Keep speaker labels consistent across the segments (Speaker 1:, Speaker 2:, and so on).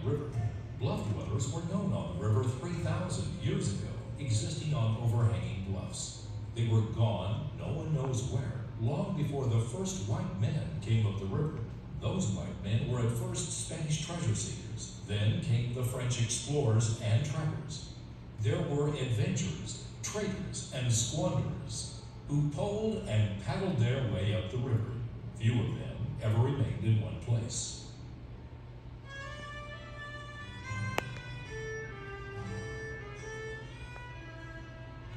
Speaker 1: River. Bluff dwellers were known on the river 3,000 years ago, existing on overhanging bluffs. They were gone, no one knows where, long before the first white men came up the river. Those white men were at first Spanish treasure seekers. Then came the French explorers and trappers. There were adventurers, traders, and squanderers who poled and paddled their way up the river. Few of them ever remained in one place.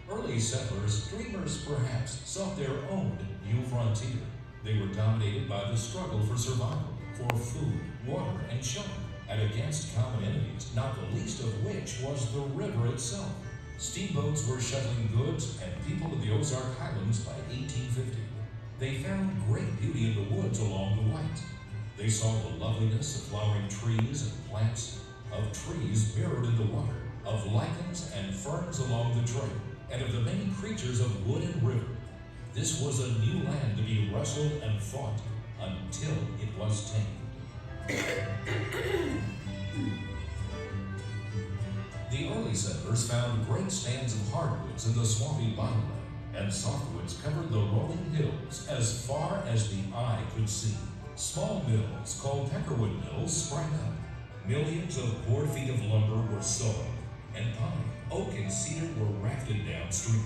Speaker 1: Early settlers, dreamers perhaps, sought their own new frontier. They were dominated by the struggle for survival, for food, water, and shelter, and against common enemies, not the least of which was the river itself. Steamboats were shuttling goods and people to the Ozark Highlands by 1850. They found great beauty in the woods along the White. They saw the loveliness of flowering trees and plants, of trees mirrored in the water, of lichens and ferns along the trail, and of the many creatures of wood and river. This was a new land to be wrestled and fought until it was tamed. The early settlers found great stands of hardwoods in the swampy bottomland, and softwoods covered the rolling hills as far as the eye could see. Small mills called peckerwood mills sprang up. Millions of board feet of lumber were sawn, and pine, oak, and cedar were rafted downstream.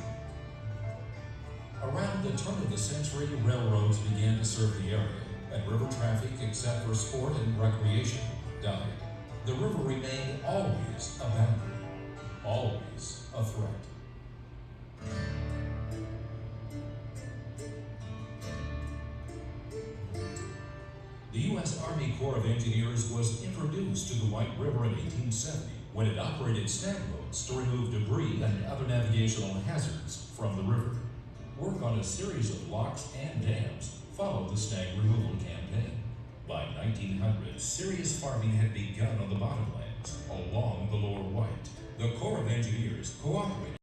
Speaker 1: Around the turn of the century, railroads began to serve the area, and river traffic, except for sport and recreation, died. The river remained always a boundary, always a threat. The U.S. Army Corps of Engineers was introduced to the White River in 1870 when it operated snag boats to remove debris and other navigational hazards from the river. Work on a series of locks and dams followed the snag removal campaign. By 1900, serious farming had begun on the bottomlands along the Lower White. The Corps of Engineers cooperated